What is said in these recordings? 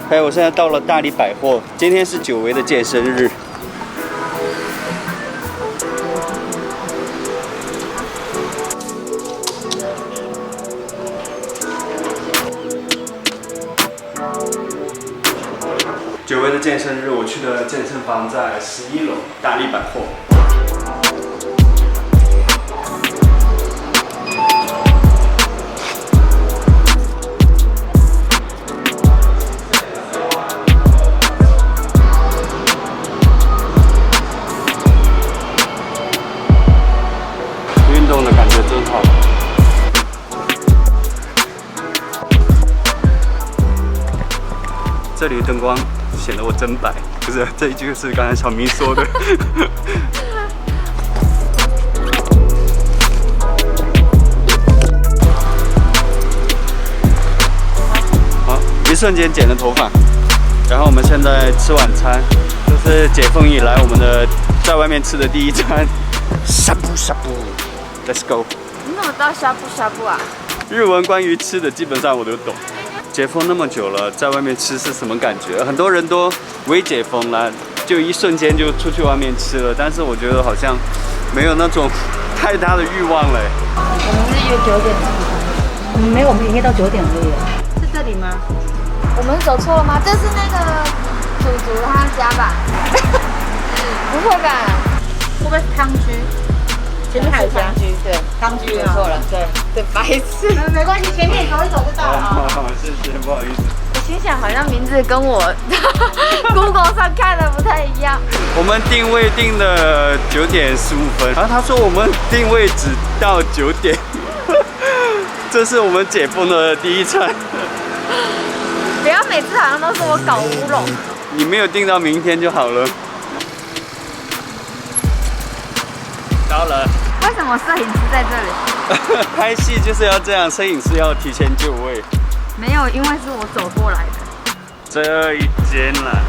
还有，我现在到了大理百货，今天是久违的健身日。久违的健身日，我去的健身房在11楼大理百货。运动的感觉真好。这里灯光显得我真白，不是，这一句是刚才小明说的。好，一瞬间剪了头发，然后我们现在吃晚餐，这是解封以来我们的在外面吃的第一餐，呷哺呷哺 ，Let's go。你怎么知道呷哺呷哺啊？日文关于吃的基本上我都懂。解封那么久了，在外面吃是什么感觉？很多人都微解封了，就一瞬间就出去外面吃了，但是我觉得好像没有那种太大的欲望了。我们是约9点。没有，我们营业到9点而已。是这里吗？我们走错了吗？这是那个祖祖他家吧？不会吧？会不会是汤居？前面还有汤居，对，汤居走错了，对，白痴。没关系，前面走一走就到了。好，谢谢，不好意思。我心想，好像名字跟我 Google 上看的不太一样。我们定位定的9点15分，然后他说我们定位只到9点，这是我们解封的第一餐。不要每次好像都是我搞乌龙。你没有定到明天就好了。到了。为什么摄影师在这里？拍戏就是要这样，摄影师要提前就位。没有，因为是我走过来的。这一间啦，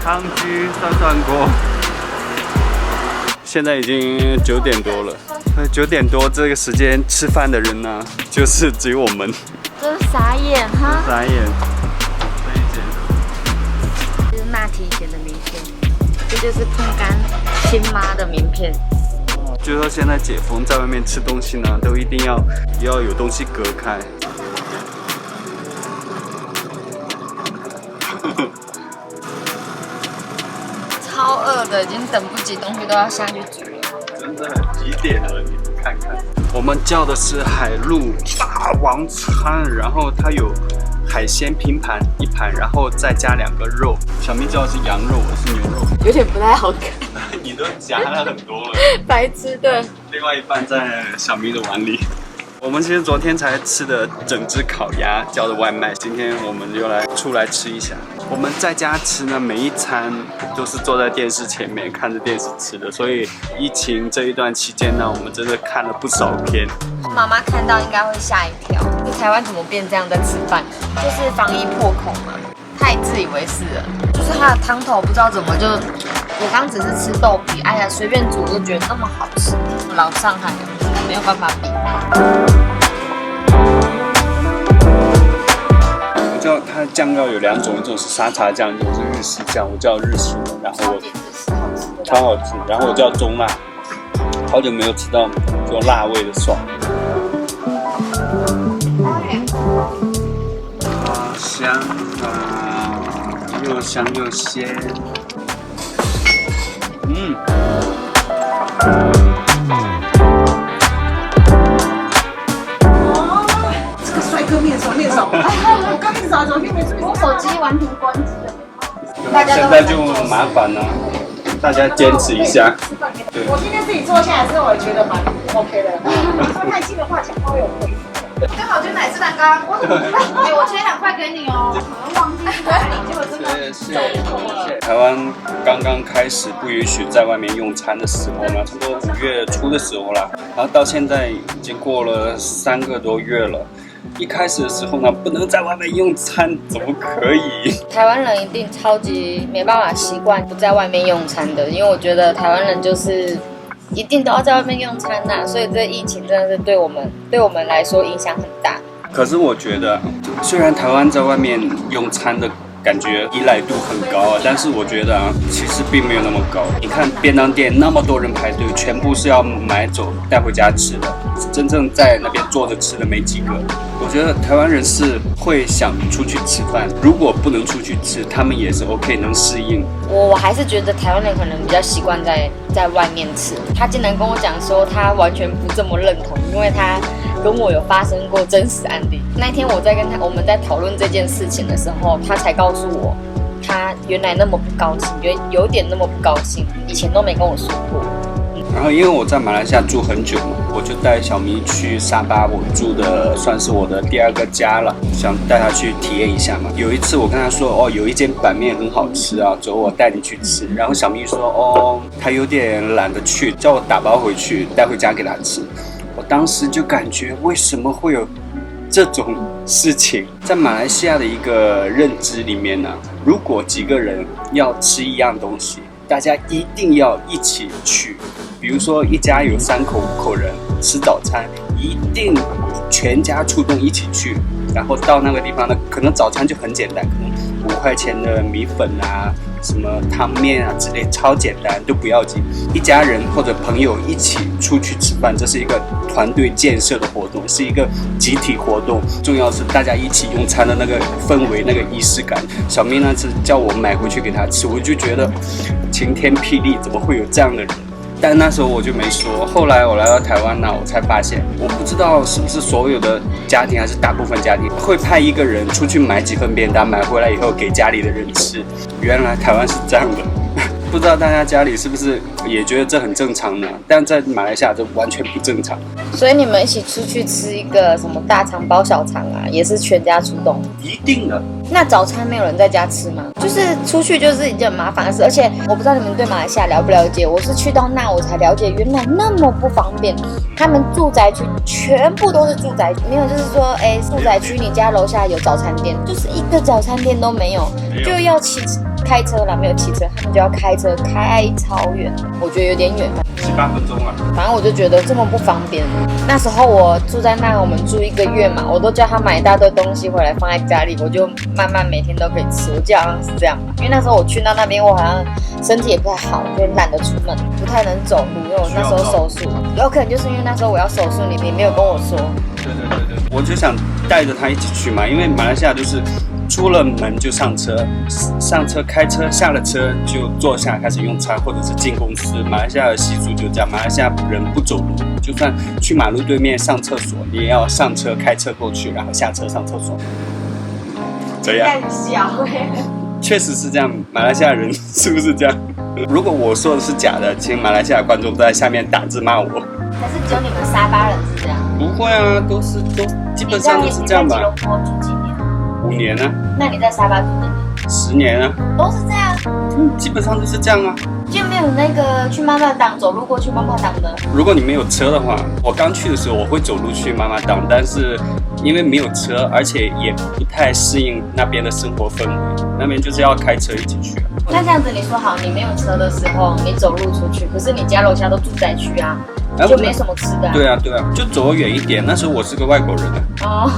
汤居涮锅。现在已经9点多了，9点多这个时间吃饭的人呢，就是只有我们。真傻眼哈！傻眼。这一间。这是那提前的名片，这就是碰干亲妈的名片。就说现在解封，在外面吃东西呢，都一定要有东西隔开。超饿的，已经等不及，东西都要下去煮了。真的几点了？你们看看。我们叫的是海陆霸王餐，然后它有海鲜拼盘1盘，然后再加2个肉。小明叫的是羊肉，我是牛肉。有点不太好看。你都夹了很多了。白痴，对。另外一半在小明的碗里。我们其实昨天才吃的整只烤鸭叫的外卖，今天我们就来出来吃一下。我们在家吃呢，每一餐都是坐在电视前面看着电视吃的，所以疫情这一段期间呢，我们真的看了不少片。妈妈看到应该会吓一跳，就台湾怎么变这样在吃饭？就是防疫破口嘛，太自以为是了。就是它的汤头不知道怎么就，我刚只是吃豆皮，哎呀随便煮都觉得那么好吃，老上海没有办法比。我叫它的酱料有2种，一种是沙茶酱，一种是日式酱，我叫日式的，然后超好吃，然后我叫中辣，好久没有吃到有辣味的爽。好香啊，又香又鲜。这个帅哥面熟，我刚面熟，昨天没注意。我手机完全关机了。现在就麻烦了，大家坚持一下。对，我今天自己坐下来之后，我也觉得蛮 OK 的。说太近的话，讲话会有回音。刚好就奶制蛋糕，我切2块给你哦。好像忘记在哪里，结果真的走错了。台湾刚刚开始不允许在外面用餐的时候嘛，差不多5月初的时候啦，然后到现在已经过了3个多月了。一开始的时候呢，不能在外面用餐，怎么可以？台湾人一定超级没办法习惯不在外面用餐的，因为我觉得台湾人就是一定都要在外面用餐呐，所以这疫情真的是对我们来说影响很大。可是我觉得，虽然台湾在外面用餐的感觉依赖度很高，但是我觉得啊，其实并没有那么高。你看便当店那么多人排队，全部是要买走带回家吃的，真正在那边坐着吃的没几个。我觉得台湾人是会想出去吃饭，如果不能出去吃，他们也是 OK 能适应。我还是觉得台湾人可能比较习惯在外面吃。他竟然跟我讲说他完全不这么认同，因为他跟我有发生过真实案例。那一天我们在讨论这件事情的时候，他才告诉我，他原来那么不高兴，有点那么不高兴，以前都没跟我说过。然后因为我在马来西亚住很久嘛，我就带小咪去沙巴，我住的算是我的第2个家了，想带他去体验一下嘛。有一次我跟他说，哦，有一间板面很好吃啊，走，我带你去吃。然后小咪说，哦，他有点懒得去，叫我打包回去带回家给他吃。我当时就感觉为什么会有这种事情？在马来西亚的一个认知里面呢，如果几个人要吃一样东西，大家一定要一起去。比如说一家有3口5口人吃早餐，一定全家出动一起去，然后到那个地方呢，可能早餐就很简单，可能5块钱的米粉啊，什么汤面啊之类，超简单，都不要紧。一家人或者朋友一起出去吃饭，这是一个团队建设的活动，是一个集体活动。重要是大家一起用餐的那个氛围，那个仪式感。小咪那次叫我买回去给他吃，我就觉得晴天霹雳，怎么会有这样的人？但那时候我就没说。后来我来到台湾呢，我才发现，我不知道是不是所有的家庭还是大部分家庭会派一个人出去买几份便当，买回来以后给家里的人吃。原来台湾是这样的。不知道大家家里是不是也觉得这很正常呢？但在马来西亚这完全不正常。所以你们一起出去吃一个什么大肠包小肠啊，也是全家出动？一定的。那早餐没有人在家吃吗？就是出去就是一件很麻烦的事，而且我不知道你们对马来西亚了不了解，我是去到那我才了解，原来那么不方便。他们住宅区全部都是住宅区，没有就是说，住宅区你家楼下有早餐店，就是一个早餐店都没有，就要开车啦，没有骑车，他们就要开车开超远，我觉得有点远，7、8分钟啊。反正我就觉得这么不方便。那时候我住在那，我们住1个月嘛，我都叫他买一大堆东西回来放在家里，我就慢慢每天都可以吃。我记得好像是这样吧，因为那时候我去到那边，我好像身体也不太好，就懒得出门，不太能走路，因为我那时候手术，有可能就是因为那时候我要手术，你没有跟我说。对，我就想带着他一起去嘛，因为马来西亚就是出了门就上车，上车开车，下了车就坐下开始用餐，或者是进公司。马来西亚的习俗就这样，马来西亚人不走路，就算去马路对面上厕所，你也要上车开车过去，然后下车上厕所。这样确实是这样，马来西亚人是不是这样？如果我说的是假的，请马来西亚观众都在下面打字骂我。还是只有你们沙巴人是这样？不会啊，都基本上都是这样吧。你在吉隆坡住几年？5年啊。那你在沙巴住几年？10年啊。都是这样。基本上都是这样啊。就没有那个去妈妈档走路过去妈妈档的。如果你没有车的话，我刚去的时候我会走路去妈妈档，但是因为没有车，而且也不太适应那边的生活氛围，那边就是要开车一起去。那这样子你说好，你没有车的时候你走路出去，可是你家楼下都住宅区啊，就没什么吃的、啊。对啊，就走远一点。那时候我是个外国人啊。哦。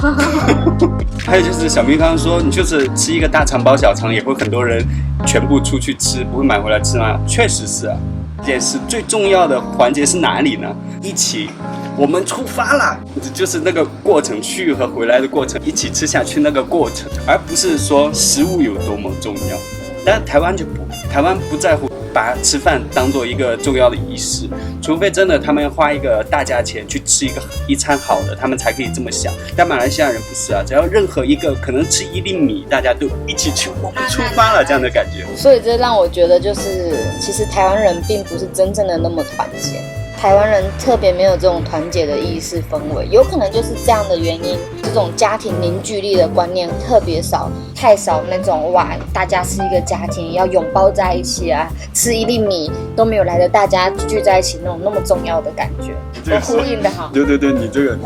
还有就是小咪刚刚说，你就是吃一个大肠包小肠，也会很多人全部出去吃，不会买回来吃吗？确实是啊。这件事最重要的环节是哪里呢？一起，我们出发了，就是那个过程，去和回来的过程，一起吃下去那个过程，而不是说食物有多么重要。但台湾就不，台湾不在乎把吃饭当做一个重要的仪式，除非真的他们花一个大价钱去吃一餐好的，他们才可以这么想。但马来西亚人不是啊，只要任何一个可能吃1粒米，大家都一起去，我们出发了这样的感觉。所以这让我觉得就是，其实台湾人并不是真正的那么团结。台湾人特别没有这种团结的意识氛围，有可能就是这样的原因，这种家庭凝聚力的观念特别少，太少那种哇，大家是一个家庭，要拥抱在一起啊，吃1粒米都没有来的大家聚在一起那么重要的感觉。我呼应的好。对，你这个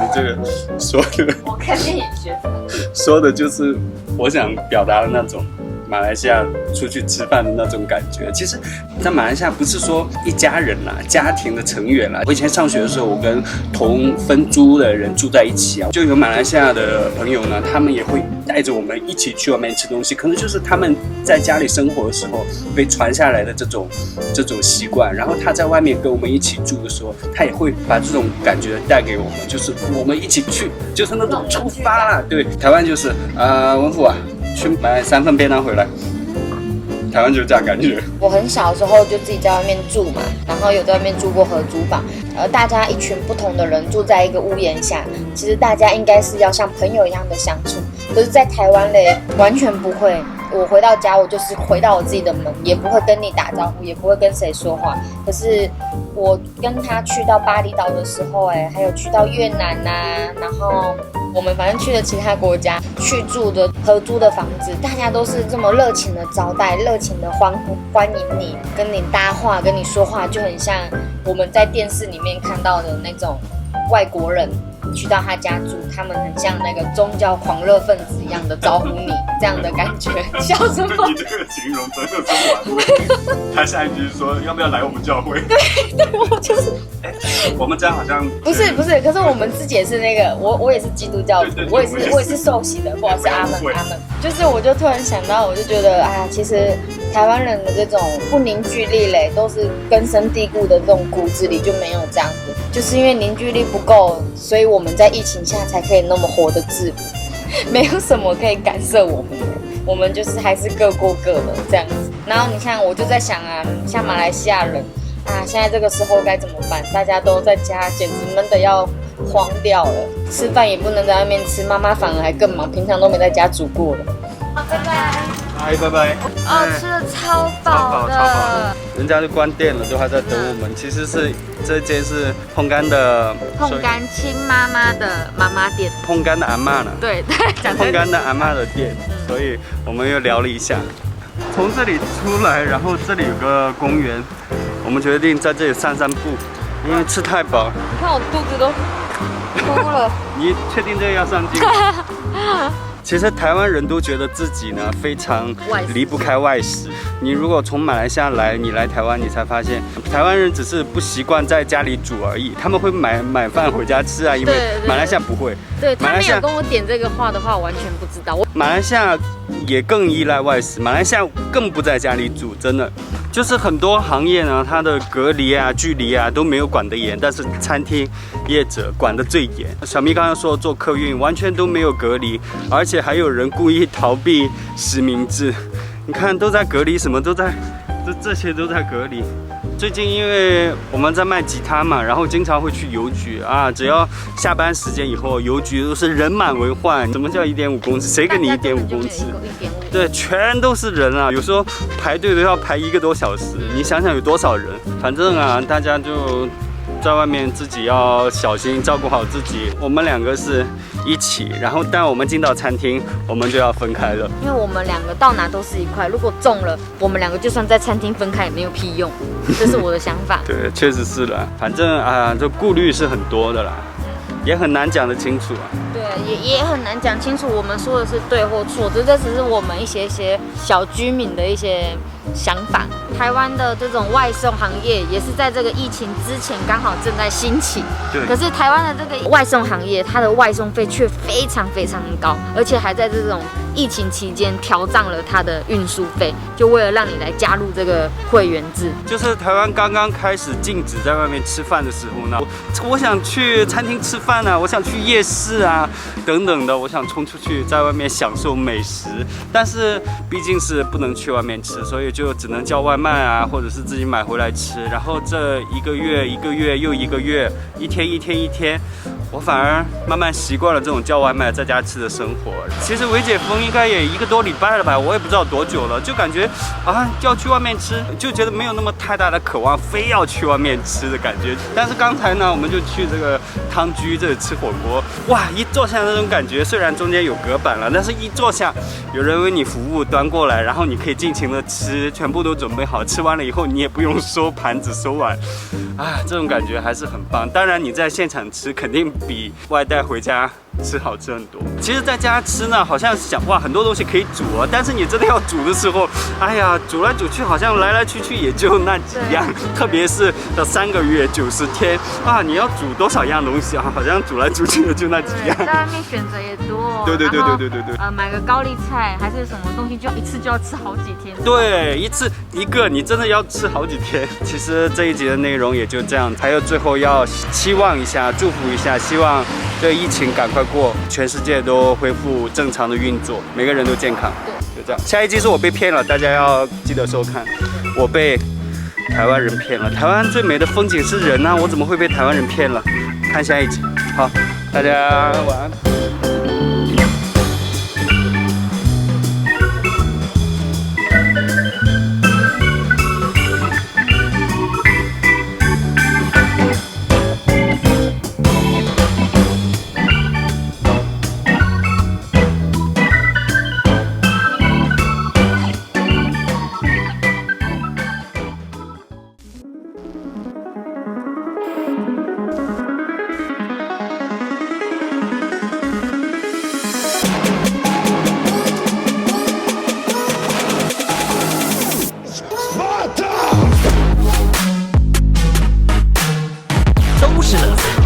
说的，我看电影学的，说的就是我想表达的那种。马来西亚出去吃饭的那种感觉。其实，在马来西亚不是说一家人啦，家庭的成员啦。我以前上学的时候，我跟同分租的人住在一起啊，就有马来西亚的朋友呢，他们也会带着我们一起去外面吃东西，可能就是他们在家里生活的时候被传下来的这种习惯，然后他在外面跟我们一起住的时候，他也会把这种感觉带给我们，就是我们一起去，就是那种出发了。对，台湾就是文虎啊，去买3份便当回来。台湾就是这样感觉。我很小的时候就自己在外面住嘛，然后有在外面住过合租房，大家一群不同的人住在一个屋檐下，其实大家应该是要像朋友一样的相处。可是，在台湾嘞，完全不会。我回到家，我就是回到我自己的门，也不会跟你打招呼，也不会跟谁说话。可是我跟他去到巴厘岛的时候，还有去到越南呐，然后我们反正去了其他国家，去住的合租的房子，大家都是这么热情的招待，热情的欢迎你，跟你搭话，跟你说话，就很像我们在电视里面看到的那种外国人。去到他家住，他们很像那个宗教狂热分子一样的招呼你，这样的感觉。笑什么？你这个形容真的是完美。他下一句说要不要来我们教会？对，我就是。我们这样好像不是，可是我们自己也是那个，我也是基督教徒，我也是受洗的，不好意思，阿门。就是我就突然想到，我就觉得其实台湾人的这种不凝聚力嘞，都是根深蒂固的这种骨子里就没有这样子，就是因为凝聚力不够，所以我们在疫情下才可以那么活得自如，没有什么可以干涉我们的，我们就是还是各过各的这样子。然后你看，我就在想像马来西亚人现在这个时候该怎么办？大家都在家，简直闷得要慌掉了，吃饭也不能在外面吃，妈妈反而还更忙，平常都没在家煮过了。拜拜。嗨，拜拜。吃的超饱的。人家就关店了，都还在等我们。其实是这间是碰干的，碰干亲妈妈的妈妈店，碰干的阿嬷呢？对，碰干的阿嬷的店，所以我们又聊了一下。从这里出来，然后这里有个公园，我们决定在这里散步，因为吃太饱。你看我肚子都哭了。你确定这个要上镜？其实台湾人都觉得自己呢非常离不开外食。你如果从马来西亚来，你来台湾，你才发现台湾人只是不习惯在家里煮而已，他们会买饭回家吃啊，因为马来西亚不会。对，他没有跟我点这个话的话，我完全不知道。马来西亚也更依赖外食，马来西亚更不在家里煮，真的。就是很多行业呢，它的隔离距离都没有管得严，但是餐厅业者管得最严。小咪刚刚说做客运完全都没有隔离，而且还有人故意逃避实名制。你看都在隔离，什么都在，这些都在隔离。最近因为我们在卖吉他嘛，然后经常会去邮局只要下班时间以后，邮局都是人满为患。什么叫1.5公尺？谁给你1.5公尺？对，全都是人有时候排队都要排1个多小时。你想想有多少人？反正大家就在外面自己要小心照顾好自己。我们2个是一起，然后但我们进到餐厅，我们就要分开了，因为我们2个到哪都是一块。如果中了，我们2个就算在餐厅分开也没有屁用，这是我的想法。对，确实是啦。反正这顾虑是很多的啦，也很难讲得清楚对，也很难讲清楚我们说的是对或错，这只是我们一些小居民的一些想法。台湾的这种外送行业也是在这个疫情之前刚好正在兴起。对。可是台湾的这个外送行业，它的外送费却非常非常高，而且还在这种疫情期间调涨了它的运输费，就为了让你来加入这个会员制。就是台湾刚刚开始禁止在外面吃饭的时候呢，我想去餐厅吃饭我想去夜市等等的，我想冲出去在外面享受美食，但是毕竟是不能去外面吃，所以就只能叫外卖或者是自己买回来吃。然后这1个月又1个月，一天，我反而慢慢习惯了这种叫外卖在家吃的生活。其实微解封应该也1个多礼拜了吧，我也不知道多久了，就感觉要去外面吃，就觉得没有那么太大的渴望，非要去外面吃的感觉。但是刚才呢，我们就去这个汤居这里吃火锅，哇，一坐下那种感觉，虽然中间有隔板了，但是一坐下，有人为你服务端过来，然后你可以尽情的吃，全部都准备好，吃完了以后你也不用收盘子收碗，这种感觉还是很棒。当然你在现场吃肯定比外带回家吃好吃很多。其实在家吃呢，好像想哇很多东西可以煮啊，但是你真的要煮的时候，哎呀，煮来煮去好像来来去去也就那几样，特别是这3个月90天啊，你要煮多少样东西啊？好像煮来煮去的就那几样。在外面选择也多。对。买个高丽菜还是什么东西，就一次就要吃好几天。对，一次一个，你真的要吃好几天。其实这一集的内容也就这样，还有最后要期望一下、祝福一下，希望这疫情赶快过，全世界都恢复正常的运作，每个人都健康。就这样。下一集是我被骗了，大家要记得收看。我被台湾人骗了，台湾最美的风景是人啊，我怎么会被台湾人骗了？看下一集。好，大家晚安。都是乐子。